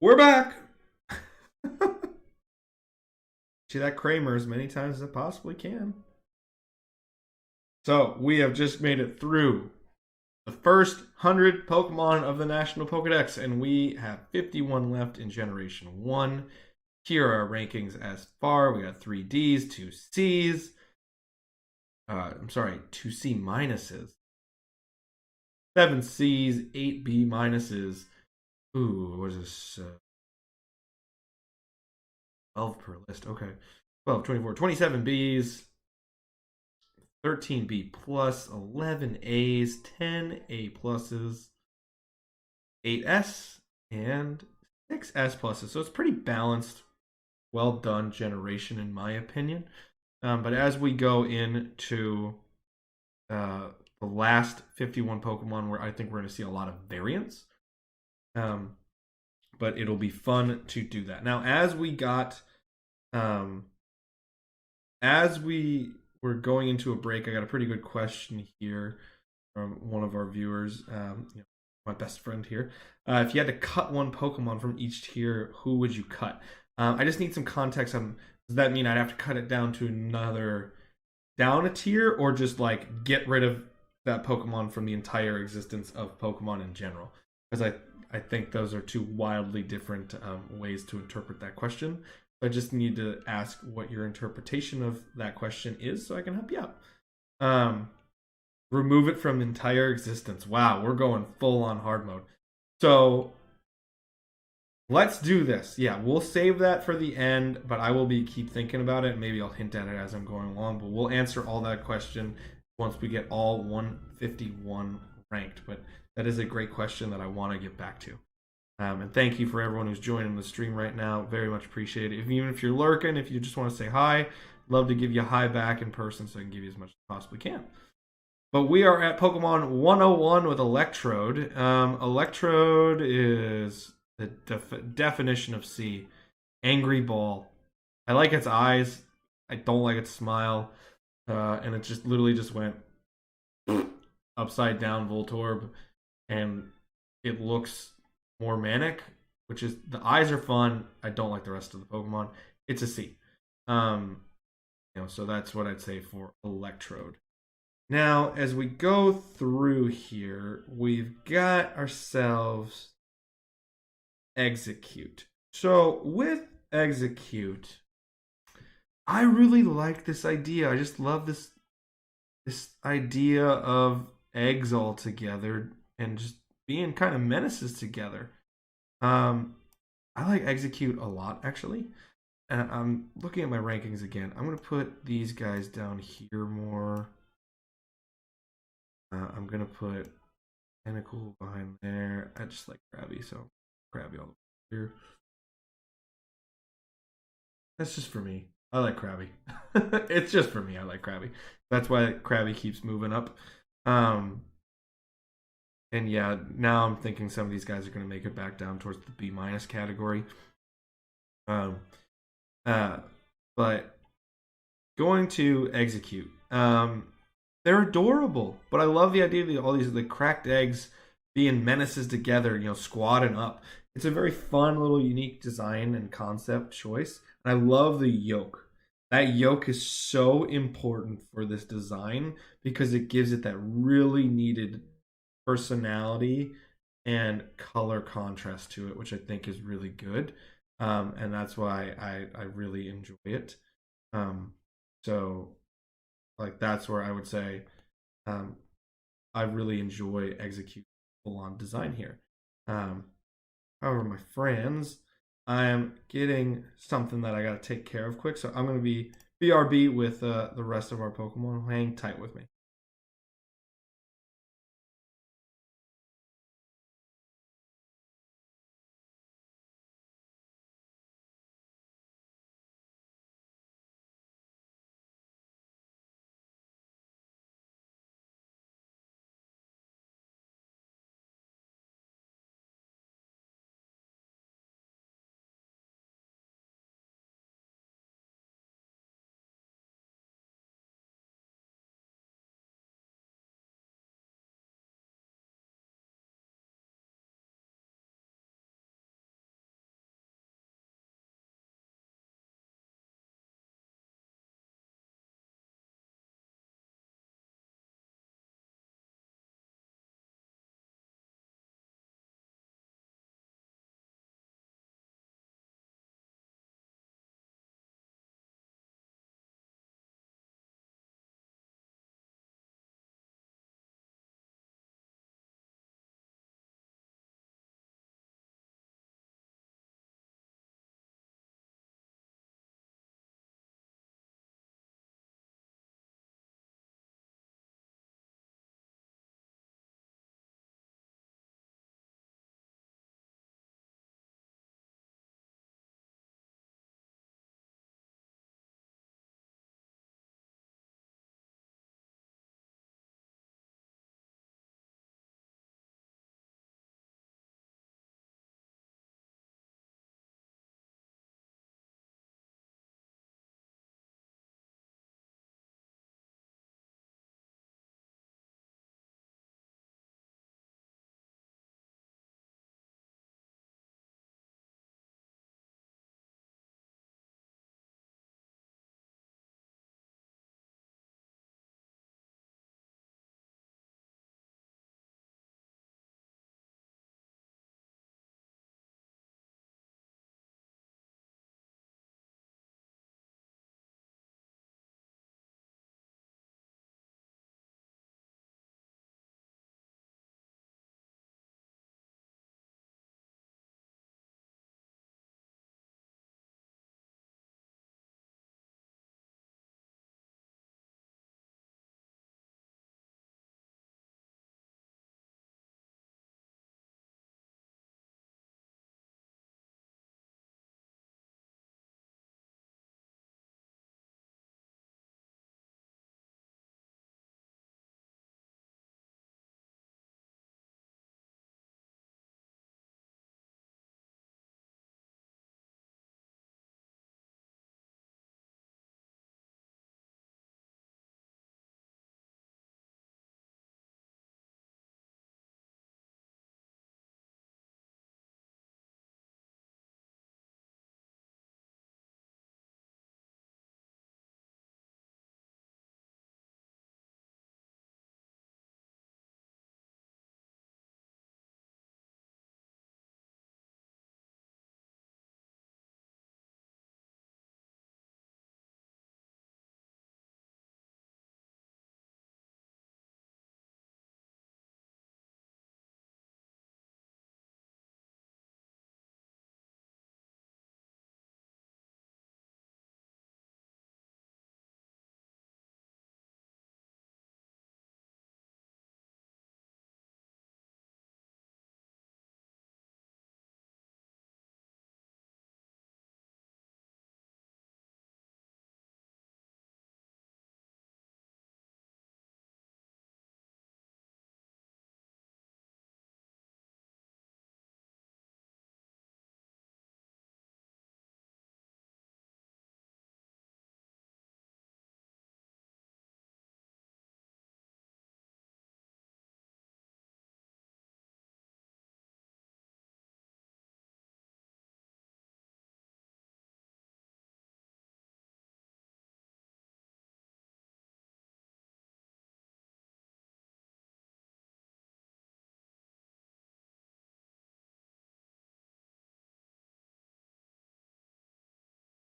We're back. See that Kramer as many times as I possibly can. So we have just made it through the first 100 Pokemon of the National Pokedex, and we have 51 left in Generation 1. Here are our rankings as far. We got 3 Ds, 2 Cs. I'm sorry, 2 C minuses. 7 Cs, 8 B minuses. Ooh, what is this? 12 per list. Okay. 12, 24, 27 Bs, 13 B plus, 11 A's, 10 A pluses, 8 S, and 6 S pluses. So it's pretty balanced, well done generation, in my opinion. But as we go into the last 51 Pokemon, where I think we're going to see a lot of variance. But it'll be fun to do that. Now, as we were going into a break, I got a pretty good question here from one of our viewers, my best friend here. If you had to cut one Pokemon from each tier, who would you cut? I just need some context on, does that mean I'd have to cut it down to another, down a tier, or just like get rid of that Pokemon from the entire existence of Pokemon in general? Because I think those are two wildly different ways to interpret that question. I just need to ask what your interpretation of that question is so I can help you out. Remove it from entire existence. Wow, we're going full on hard mode. So let's do this. Yeah, we'll save that for the end, but I will keep thinking about it. Maybe I'll hint at it as I'm going along, but we'll answer all that question once we get all 151 ranked. But that is a great question that I want to get back to. And thank you for everyone who's joining the stream right now. Very much appreciate it. Even if you're lurking, if you just want to say hi, love to give you a hi back in person so I can give you as much as I possibly can. But we are at Pokemon 101 with Electrode. Electrode is the definition of C. Angry ball. I like its eyes. I don't like its smile. And it just literally just went upside down Voltorb. And it looks more manic, which is, the eyes are fun. I don't like the rest of the Pokemon. It's a C. So that's what I'd say for Electrode. Now, as we go through here, we've got ourselves Execute. So with Execute, I really like this idea. I just love this idea of eggs all together and just being kind of menaces together. I like Execute a lot, actually. And I'm looking at my rankings again. I'm going to put these guys down here more. I'm going to put Tentacle behind there. I just like Krabby, so Krabby all the way here. That's just for me. I like Krabby. It's just for me. I like Krabby. That's why Krabby keeps moving up. And yeah, now I'm thinking some of these guys are going to make it back down towards the B minus category. But going to Execute. They're adorable, but I love the idea of all these cracked eggs being menaces together, squatting up. It's a very fun little unique design and concept choice. And I love the yolk. That yolk is so important for this design because it gives it that really needed personality and color contrast to it, which I think is really good. And that's why I really enjoy it. So like that's where I would say I really enjoy Execute full on design here. However, my friends, I am getting something that I got to take care of quick, so I'm going to be BRB with the rest of our Pokemon. Hang tight with me.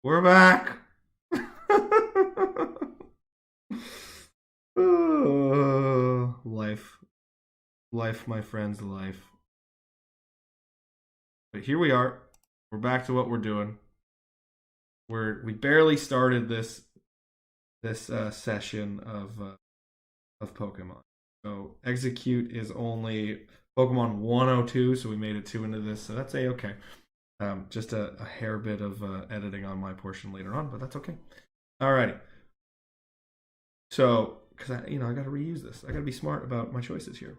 We're back. Life. Life, my friends, life. But here we are. We're back to what we're doing. We barely started this session of Pokemon. So Execute is only Pokemon 102, so we made it 2 into this, so that's okay. Just a hair bit of editing on my portion later on, but that's okay. Alrighty. So, because I got to reuse this. I got to be smart about my choices here.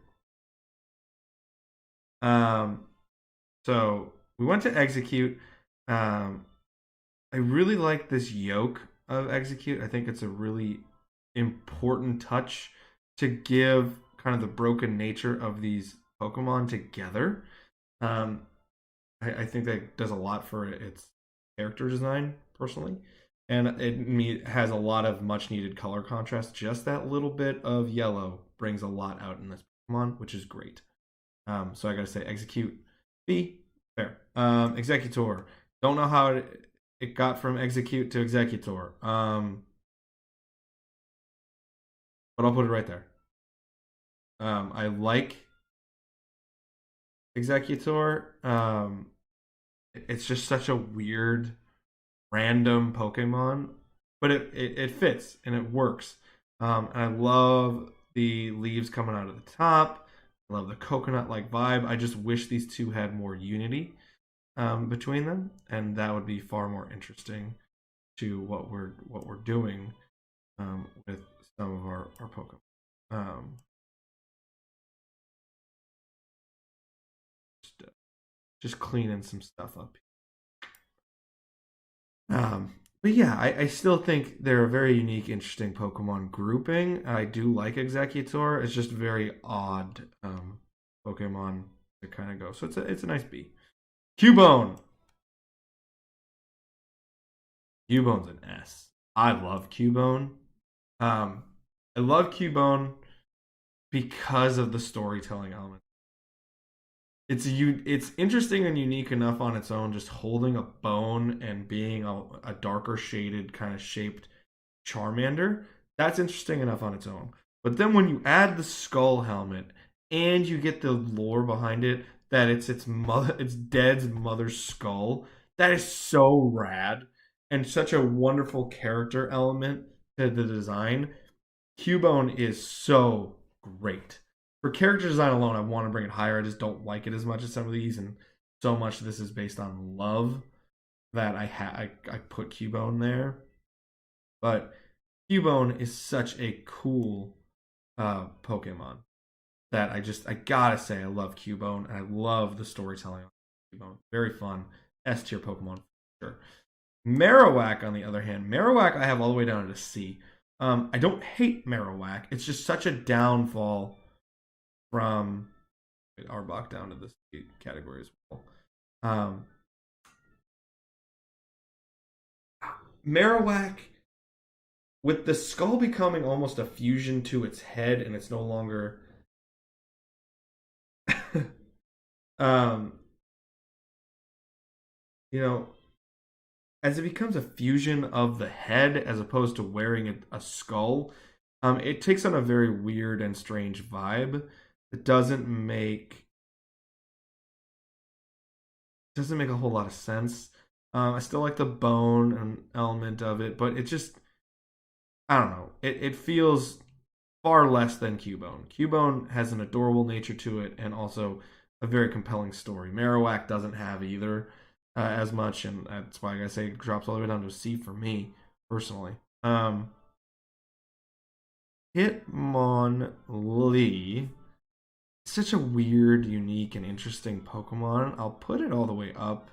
So we went to Execute. I really like this yoke of Execute. I think it's a really important touch to give kind of the broken nature of these Pokemon together. I think that does a lot for its character design, personally. And it has a lot of much needed color contrast. Just that little bit of yellow brings a lot out in this Pokemon, which is great. So I gotta say, Execute B, fair. Executor. Don't know how it got from Execute to Executor. But I'll put it right there. I like Executor. It's just such a weird, random Pokemon, but it fits and it works. And I love the leaves coming out of the top. I love the coconut-like vibe. I just wish these two had more unity between them, and that would be far more interesting to what we're doing with some of our Pokemon. Just cleaning some stuff up. But yeah, I still think they're a very unique, interesting Pokemon grouping. I do like Executor. It's just very odd Pokemon to kind of go. So it's a nice B. Cubone. Cubone's an S. I love Cubone. I love Cubone because of the storytelling element. It's interesting and unique enough on its own, just holding a bone and being a darker shaded kind of shaped Charmander. That's interesting enough on its own. But then when you add the skull helmet and you get the lore behind it that it's Dead's mother's skull, that is so rad and such a wonderful character element to the design. Cubone is so great. For character design alone, I want to bring it higher. I just don't like it as much as some of these, and so much of this is based on love that I put Cubone there. But Cubone is such a cool Pokemon that I gotta say I love Cubone, and I love the storytelling of Cubone. Very fun. S tier Pokemon for sure. Marowak, on the other hand, Marowak I have all the way down to C. I don't hate Marowak. It's just such a downfall from Arbok down to this category as well. Marowak, with the skull becoming almost a fusion to its head, and it's no longer um you know as it becomes a fusion of the head as opposed to wearing a skull, it takes on a very weird and strange vibe. It doesn't make a whole lot of sense. I still like the bone and element of it, but it just, I don't know. It feels far less than Cubone. Cubone has an adorable nature to it and also a very compelling story. Marowak doesn't have either as much, and that's why I gotta say it drops all the way down to a C for me personally. Hitmonlee, such a weird, unique, and interesting Pokemon. I'll put it all the way up.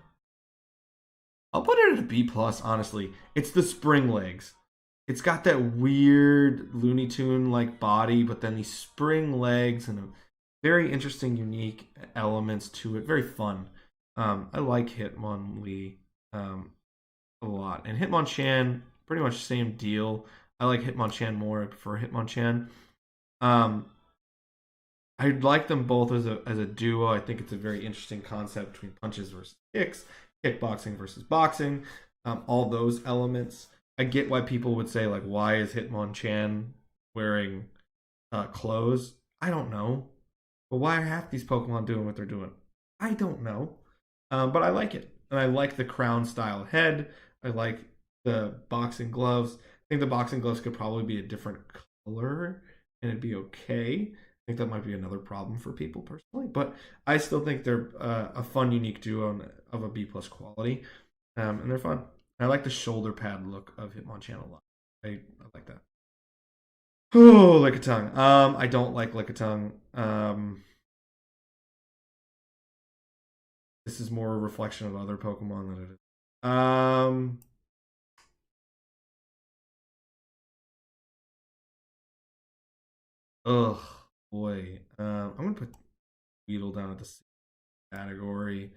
I'll put it at a B plus. Honestly, it's the spring legs. It's got that weird Looney Tune like body, but then these spring legs and a very interesting, unique elements to it. Very fun. I like Hitmonlee a lot, and Hitmonchan pretty much same deal. I like Hitmonchan more. I prefer Hitmonchan. I like them both as a duo. I think it's a very interesting concept between punches versus kicks, kickboxing versus boxing. all those elements. I get why people would say like, why is Hitmonchan wearing clothes? I don't know. But why are half these Pokemon doing what they're doing? I don't know. But I like it. And I like the crown style head. I like the boxing gloves. I think the boxing gloves could probably be a different color and it'd be okay. I think that might be another problem for people personally. But I still think they're a fun, unique duo of a B plus quality. And they're fun. I like the shoulder pad look of Hitmonchan a lot. I like that. Oh, Lickitung. I don't like Lickitung. This is more a reflection of other Pokemon than it is. Ugh, boy. I'm gonna put Weedle down at the C category.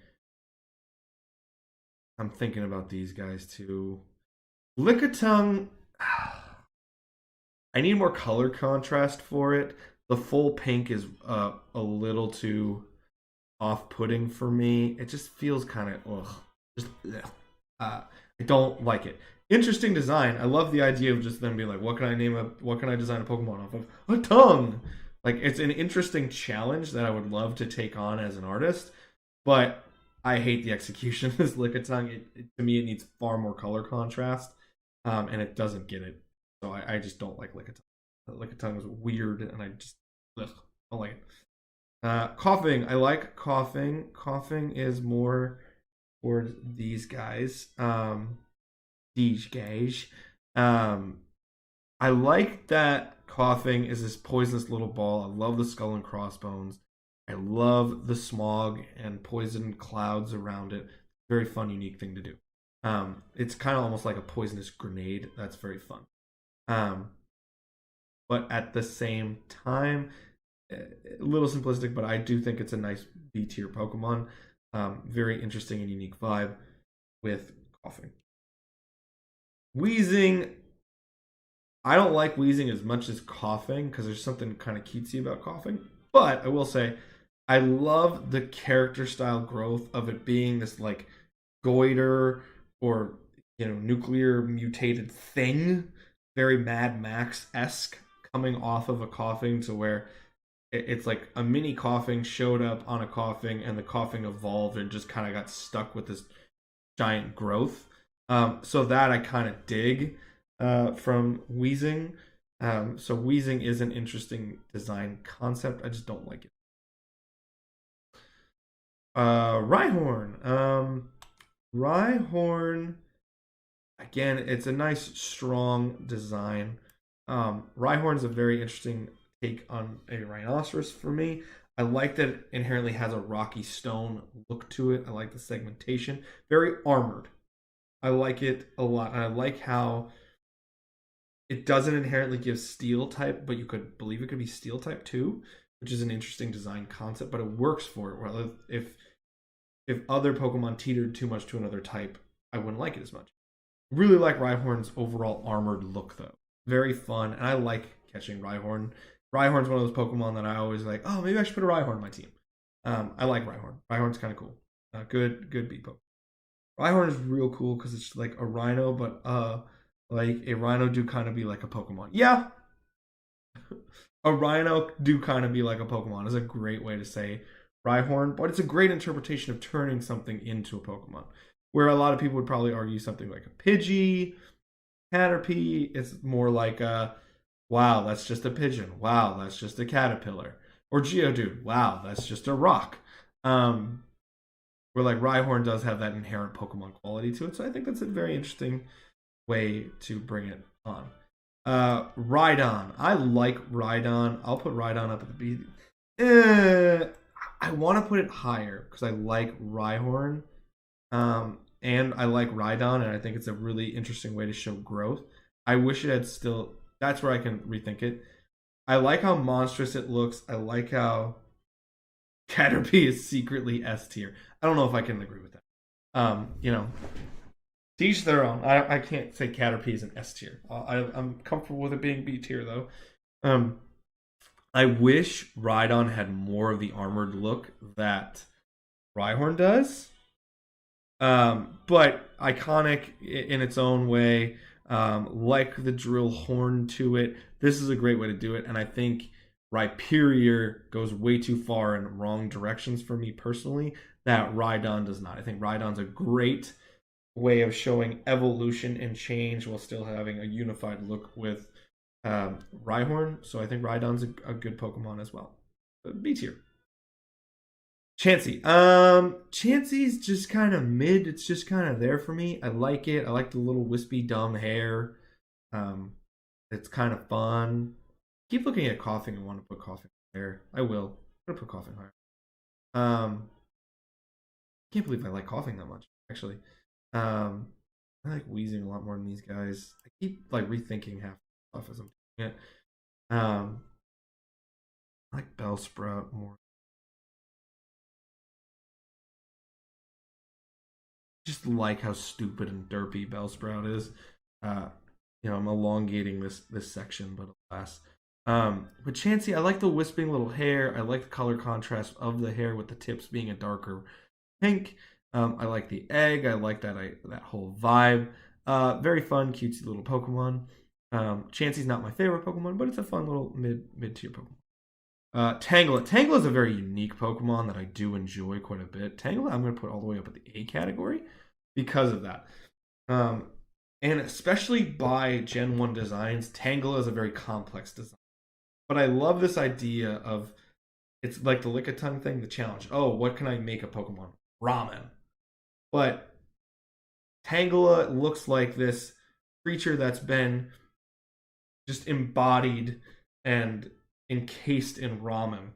I'm thinking about these guys too. Lickitung. I need more color contrast for it. The full pink is a little too off-putting for me. It just feels kind of ugh. Just ugh. I don't like it. Interesting design. I love the idea of just them being like, what can I design a Pokemon off of? A tongue. Like it's an interesting challenge that I would love to take on as an artist, but I hate the execution of this Lickitung. To me, it needs far more color contrast, and it doesn't get it. So I just don't like Lickitung. Lickitung is weird, and I just don't like it. Coughing. I like coughing. Coughing is more for these guys. These guys. I like that coughing is this poisonous little ball. I love the skull and crossbones. I love the smog and poison clouds around it. Very fun, unique thing to do. It's kind of almost like a poisonous grenade. That's very fun. But at the same time, a little simplistic, but I do think it's a nice B tier Pokemon. Very interesting and unique vibe with coughing. Wheezing. I don't like wheezing as much as coughing because there's something kind of cutesy about coughing. But I will say, I love the character style growth of it being this like goiter or nuclear mutated thing, very Mad Max esque, coming off of a coughing to where it's like a mini coughing showed up on a coughing and the coughing evolved and just kind of got stuck with this giant growth. So that I kind of dig from wheezing. So wheezing is an interesting design concept. I just don't like it. Rhyhorn. Rhyhorn. Again, it's a nice, strong design. Rhyhorn's a very interesting take on a rhinoceros for me. I like that it inherently has a rocky stone look to it. I like the segmentation. Very armored. I like it a lot. And I like how it doesn't inherently give steel type, but you could believe it could be steel type too, which is an interesting design concept, but it works for it. Well, if other Pokemon teetered too much to another type, I wouldn't like it as much. Really like Rhyhorn's overall armored look though. Very fun, and I like catching Rhyhorn. Rhyhorn's one of those Pokemon that I always like, oh, maybe I should put a Rhyhorn on my team. I like Rhyhorn. Rhyhorn's kind of cool. Good beat Pokemon. Rhyhorn is real cool because it's like a rhino, but like a rhino do kind of be like a Pokemon. Yeah. A rhino do kind of be like a Pokemon is a great way to say Rhyhorn, but it's a great interpretation of turning something into a Pokemon. Where a lot of people would probably argue something like a Pidgey, Caterpie, it's more like a, wow, that's just a pigeon. Wow, that's just a caterpillar. Or Geodude, wow, that's just a rock. Where like Rhyhorn does have that inherent Pokemon quality to it, so I think that's a very interesting way to bring it on. Rhydon. I like Rhydon. I'll put Rhydon up at the B. I want to put it higher because I like Rhyhorn. And I like Rhydon, and I think it's a really interesting way to show growth. I wish it had still. That's where I can rethink it. I like how monstrous it looks. I like how Caterpie is secretly S tier. I don't know if I can agree with that. Teach their own. I can't say Caterpie is an S tier. I'm comfortable with it being B tier though. I wish Rhydon had more of the armored look that Rhyhorn does. But iconic in its own way. Like the drill horn to it. This is a great way to do it, and I think Rhyperior goes way too far in wrong directions for me personally. That Rhydon does not. I think Rhydon's a great way of showing evolution and change while still having a unified look with Rhyhorn. So I think Rhydon's a good Pokemon as well. B tier. Chansey. Chansey's just kind of mid. It's just kind of there for me. I like it. I like the little wispy, dumb hair. Um, it's kind of fun. Keep looking at coughing and want to put coughing there. I will. I'm gonna put coughing higher. Can't believe I like coughing that much. Actually, I like wheezing a lot more than these guys. I keep like rethinking half the stuff as I'm doing it. I like Bellsprout more. Just like how stupid and derpy Bellsprout is. I'm elongating this section, but alas. But Chansey, I like the wisping little hair. I like the color contrast of the hair with the tips being a darker pink. I like the egg. I like that whole vibe. Very fun, cutesy little Pokemon. Chansey's not my favorite Pokemon, but it's a fun little mid tier Pokemon. Tangela. Tangela is a very unique Pokemon that I do enjoy quite a bit. Tangela, I'm going to put all the way up at the A category because of that. And especially by Gen 1 designs, Tangela is a very complex design. But I love this idea of, it's like the Lickitung thing, the challenge. Oh, what can I make a Pokemon? Ramen. But Tangela looks like this creature that's been just embodied and encased in ramen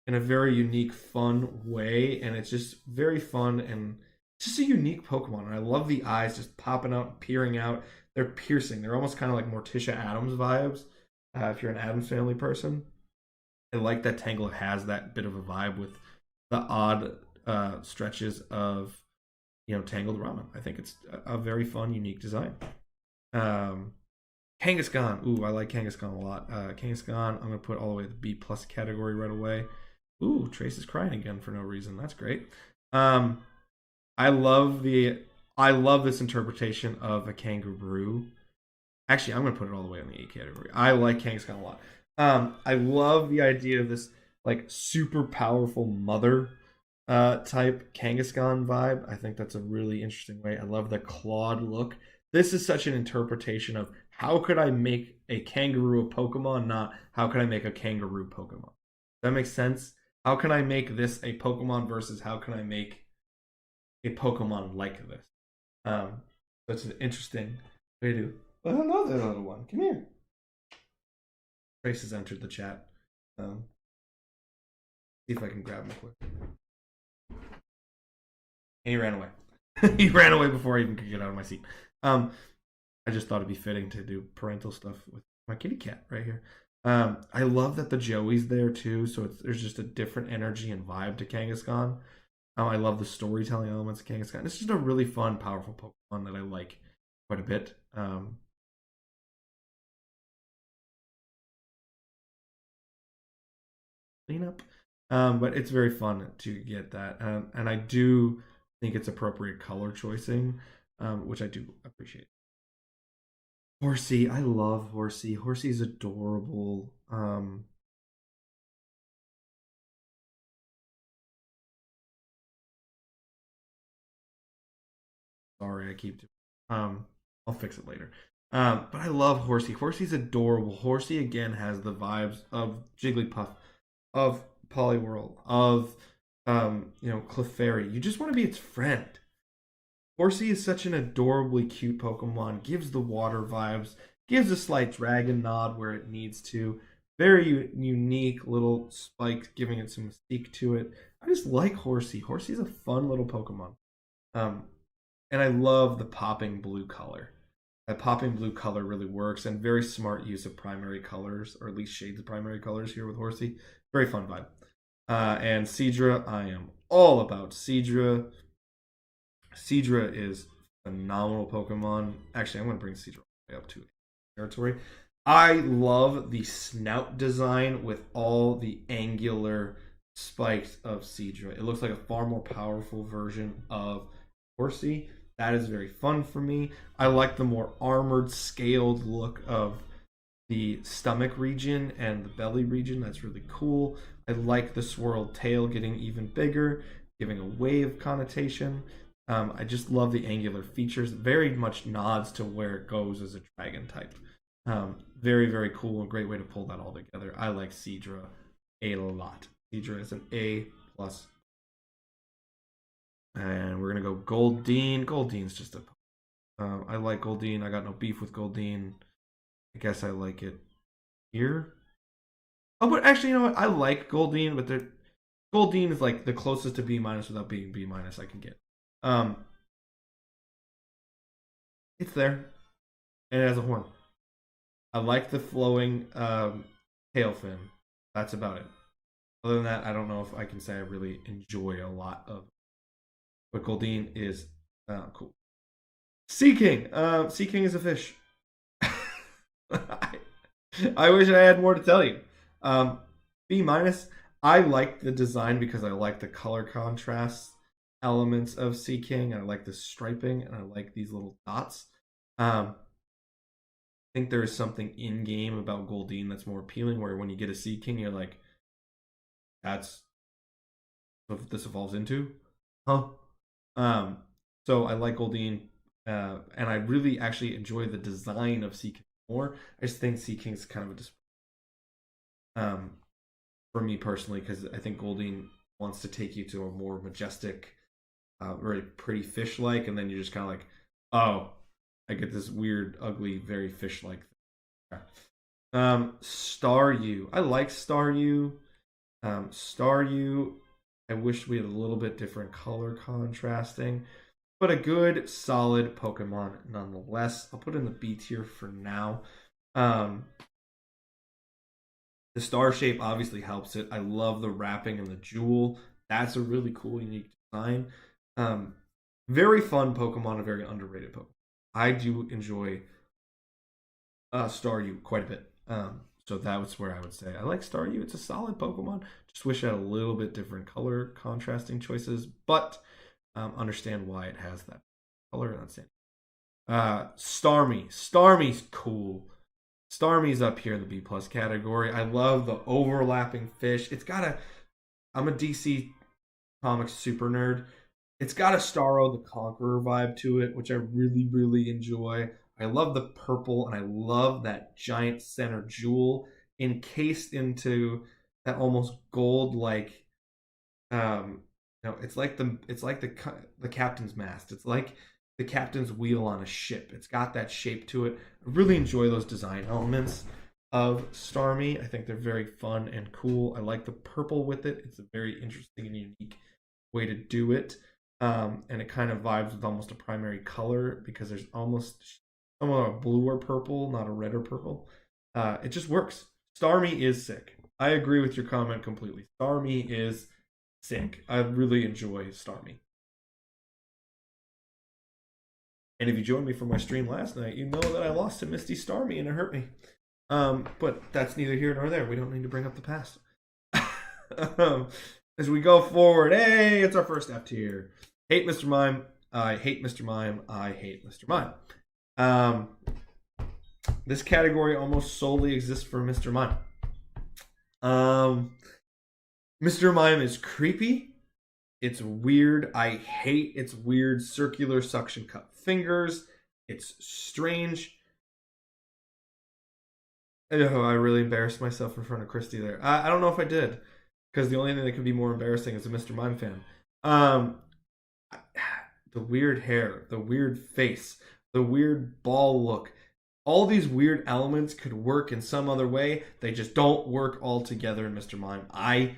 in a very unique, fun way. And it's just very fun and just a unique Pokemon. And I love the eyes just popping out, peering out. They're piercing. They're almost kind of like Morticia Addams vibes. If you're an Addams Family person, I like that Tangela has that bit of a vibe with the odd stretches of tangled ramen. I think it's a very fun, unique design. Kangaskhan. Ooh, I like Kangaskhan a lot. Kangaskhan, I'm gonna put all the way to the B plus category right away. Ooh, Trace is crying again for no reason. That's great. I love this interpretation of a kangaroo. Actually, I'm gonna put it all the way in the A category. I like Kangaskhan a lot. I love the idea of this like super powerful mother type Kangaskhan vibe. I think that's a really interesting way. I love the clawed look. This is such an interpretation of how could I make a kangaroo a Pokemon, not how can I make a kangaroo Pokemon. Does that make sense? How can I make this a Pokemon versus how can I make a Pokemon like this? That's an interesting way to do. I don't know that other one. Come here. Trace has entered the chat. See if I can grab him quick. And he ran away. He ran away before I even could get out of my seat. I just thought it'd be fitting to do parental stuff with my kitty cat right here. I love that the Joey's there too, so there's just a different energy and vibe to Kangaskhan. I love the storytelling elements of Kangaskhan. It's just a really fun, powerful Pokemon that I like quite a bit. Cleanup. But it's very fun to get that. And I do think it's appropriate color choicing, which I do appreciate. Horsey, I love Horsey. Horsey's adorable. Sorry, I keep doing. I'll fix it later. But I love Horsey. Horsey's adorable. Horsey again has the vibes of Jigglypuff, of Poliwhirl, of Clefairy. You just want to be its friend. Horsey is such an adorably cute Pokemon. Gives the water vibes. Gives a slight dragon nod where it needs to. Very unique little spike, giving it some mystique to it. I just like Horsey. Horsey's a fun little Pokemon. And I love the popping blue color. That popping blue color really works, and very smart use of primary colors, or at least shades of primary colors here with Horsey. Very fun vibe. And Seadra, I am all about Seadra. Seadra is a phenomenal Pokemon. Actually, I'm going to bring Seadra all the way up to territory. I love the snout design with all the angular spikes of Seadra. It looks like a far more powerful version of horsey. That is very fun for me. I like the more armored, scaled look of the stomach region and the belly region. That's really cool. I like the swirled tail getting even bigger, giving a wave connotation. I just love the angular features. Very much nods to where it goes as a dragon type. Very, very cool. A great way to pull that all together. I like Seadra a lot. Seadra is an A plus. And we're gonna go Goldeen. Goldeen's just a. I like Goldeen. I got no beef with Goldeen. I guess I like it here. Oh, but actually, you know what? I like Goldeen, but Goldeen is like the closest to B minus without being B minus I can get. It's there, and it has a horn. I like the flowing tail fin. That's about it. Other than that, I don't know if I can say I really enjoy a lot of. But Goldeen is cool. Sea King. Sea King is a fish. I wish I had more to tell you. B minus. I like the design because I like the color contrast elements of Sea King. I like the striping and I like these little dots. I think there is something in game about Goldeen that's more appealing. Where when you get a Sea King, you're like, "That's what this evolves into," huh? So I like Goldeen, and I really actually enjoy the design of Sea King more. I just think Sea King's kind of a for me personally, because I think Goldeen wants to take you to a more majestic, very pretty fish-like, and then you're just kind of like, oh, I get this weird, ugly, very fish-like thing. Staryu. I like Staryu. Staryu, I wish we had a little bit different color contrasting, but a good, solid Pokemon nonetheless. I'll put in the B tier for now. The star shape obviously helps it. I love the wrapping and the jewel. That's a really cool, unique design. Very fun Pokemon, a very underrated Pokemon. I do enjoy Staryu quite a bit. So that was where I would say I like Staryu. It's a solid Pokemon. Just wish it had a little bit different color contrasting choices, but understand why it has that color. That's it. Starmie. Starmie's cool. Starmie's up here in the B plus category. I love the overlapping fish. It's got a. I'm a DC Comics super nerd. It's got a Starro the Conqueror vibe to it, which I really, really enjoy. I love the purple, and I love that giant center jewel encased into that almost gold like it's like the captain's mast. It's like the captain's wheel on a ship. It's got that shape to it. I really enjoy those design elements of Starmie. I think they're very fun and cool. I like the purple with it. It's a very interesting and unique way to do it. And it kind of vibes with almost a primary color because there's almost somewhat a blue or purple, not a red or purple. It just works. Starmie is sick. I agree with your comment completely. Starmie is sick. I really enjoy Starmie. And if you joined me for my stream last night, you know that I lost to Misty Starmie and it hurt me. But that's neither here nor there. We don't need to bring up the past. As we go forward, hey, it's our first F tier. Hate Mr. Mime. I hate Mr. Mime. I hate Mr. Mime. This category almost solely exists for Mr. Mime. Mr. Mime is creepy. It's weird. I hate its weird circular suction cup fingers. It's strange. Oh, I really embarrassed myself in front of Christy there. I don't know if I did, because the only thing that could be more embarrassing is a Mr. Mime fan. The weird hair, the weird face, the weird ball look. All these weird elements could work in some other way. They just don't work all together in Mr. Mime. I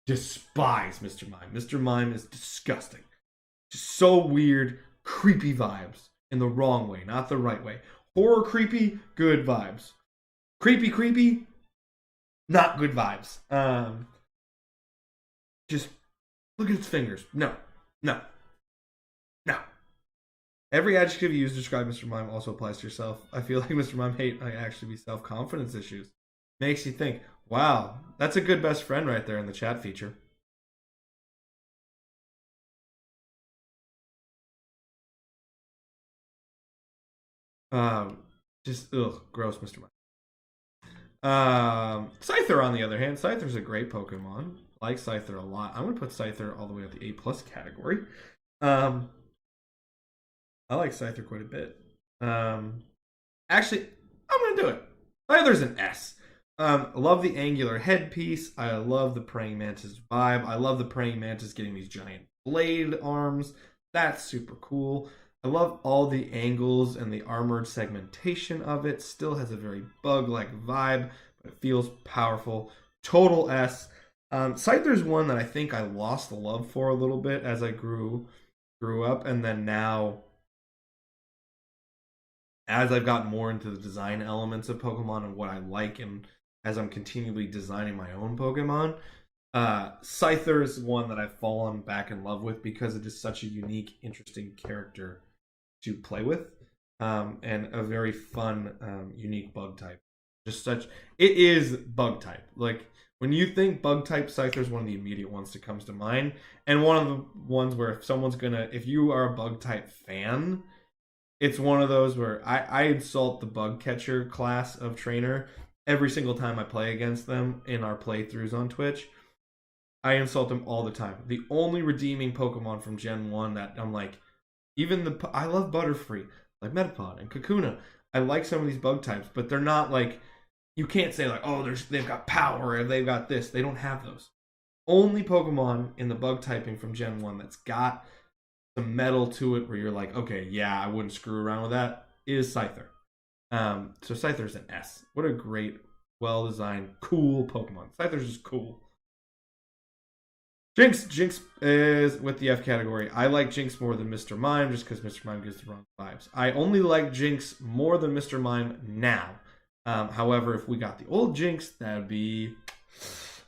despise Mr. Mime. Mr. Mime is disgusting. Just so weird, creepy vibes in the wrong way, not the right way. Horror creepy, good vibes. Creepy, not good vibes. Just look at its fingers. No. Every adjective you use to describe Mr. Mime also applies to yourself. I feel like Mr. Mime hate might actually be self-confidence issues. Makes you think, wow, that's a good best friend right there in the chat feature. Um, just ugh, gross, Mr. Mime. Scyther, on the other hand, Scyther's a great Pokemon. I like Scyther a lot. I'm gonna put Scyther all the way at the A plus category. Um, I like Scyther quite a bit. Um, Actually, I'm gonna do it. Scyther's an S. I love the angular headpiece. I love the praying mantis vibe. I love the praying mantis getting these giant blade arms. That's super cool. I love all the angles and the armored segmentation of it. Still has a very bug-like vibe, but it feels powerful. Total S. Scyther's one that I think I lost the love for a little bit as I grew up, and then now as I've gotten more into the design elements of Pokemon and what I like, and as I'm continually designing my own Pokemon, Scyther is one that I've fallen back in love with because it is such a unique, interesting character to play with, and a very fun, unique bug type. Just such, it is bug type. Like when you think bug type, Scyther is one of the immediate ones that comes to mind, and one of the ones where if you are a bug type fan, it's one of those where I insult the bug catcher class of trainer every single time I play against them in our playthroughs on Twitch. I insult them all the time. The only redeeming Pokemon from Gen 1 that I'm like, I love Butterfree, like Metapod and Kakuna. I like some of these bug types, but they're not like, you can't say like, oh, they've got power and they've got this. They don't have those. Only Pokemon in the bug typing from Gen 1 that's got some metal to it where you're like, okay, yeah, I wouldn't screw around with that, is Scyther. So Scyther's an S. What a great, well-designed, cool Pokemon. Scyther's just cool. Jinx is with the F category. I like Jinx more than Mr. Mime just because Mr. Mime gives the wrong vibes. I only like Jinx more than Mr. Mime now. However, if we got the old Jinx, that'd be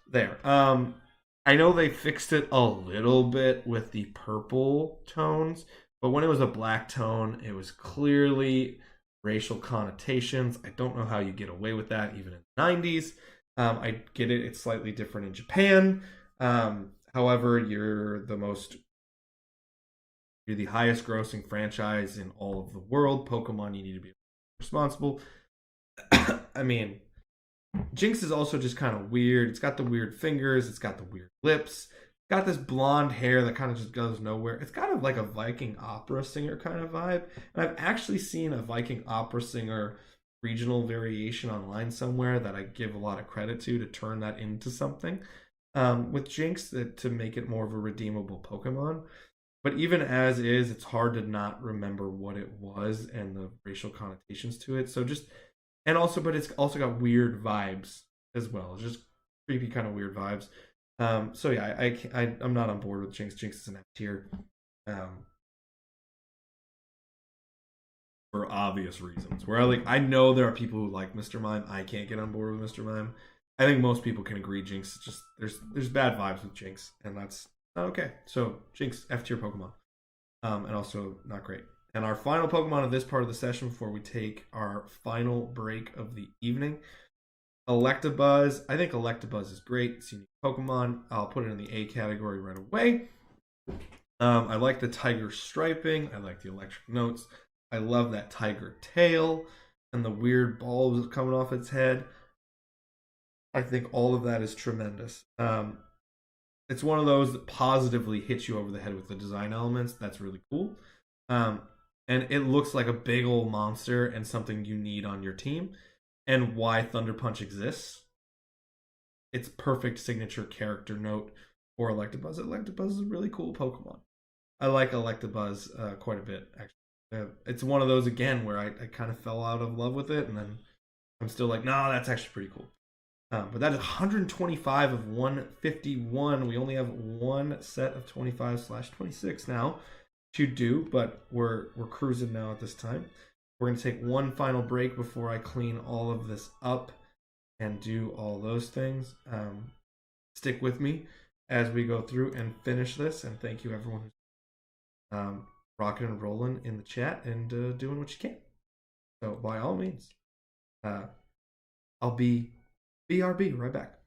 there. I know they fixed it a little bit with the purple tones, but when it was a black tone, it was clearly racial connotations. I don't know how you get away with that even in the 90s. I get it, it's slightly different in Japan. However, you're the highest grossing franchise in all of the world. Pokemon, you need to be responsible. I mean, Jinx is also just kind of weird. It's got the weird fingers. It's got the weird lips. It's got this blonde hair that kind of just goes nowhere. It's kind of like a Viking opera singer kind of vibe. And I've actually seen a Viking opera singer regional variation online somewhere that I give a lot of credit to turn that into something with Jinx to make it more of a redeemable Pokemon. But even as is, it's hard to not remember what it was and the racial connotations to it. So just but it's also got weird vibes as well. It's just creepy, kind of weird vibes. So yeah, I'm not on board with Jinx. Jinx is an F tier, for obvious reasons. Where I know there are people who like Mr. Mime. I can't get on board with Mr. Mime. I think most people can agree Jinx. Just there's bad vibes with Jinx, and that's not okay. So Jinx, F tier Pokemon, and also not great. And our final Pokemon of this part of the session before we take our final break of the evening, Electabuzz. I think Electabuzz is great. It's a unique Pokemon. I'll put it in the A category right away. I like the tiger striping. I like the electric notes. I love that tiger tail and the weird bulbs coming off its head. I think all of that is tremendous. It's one of those that positively hits you over the head with the design elements. That's really cool. And it looks like a big old monster and something you need on your team. And why Thunder Punch exists. It's perfect signature character note for Electabuzz. Electabuzz is a really cool Pokemon. I like Electabuzz quite a bit, actually. It's one of those, again, where I kind of fell out of love with it, and then I'm still like, no, that's actually pretty cool. But that is 125 of 151. We only have one set of 25/26 now to do, but we're cruising now at this time. We're going to take one final break before I clean all of this up and do all those things. Stick with me as we go through and finish this, and thank you everyone who's rocking and rolling in the chat and doing what you can. So by all means, I'll be BRB right back.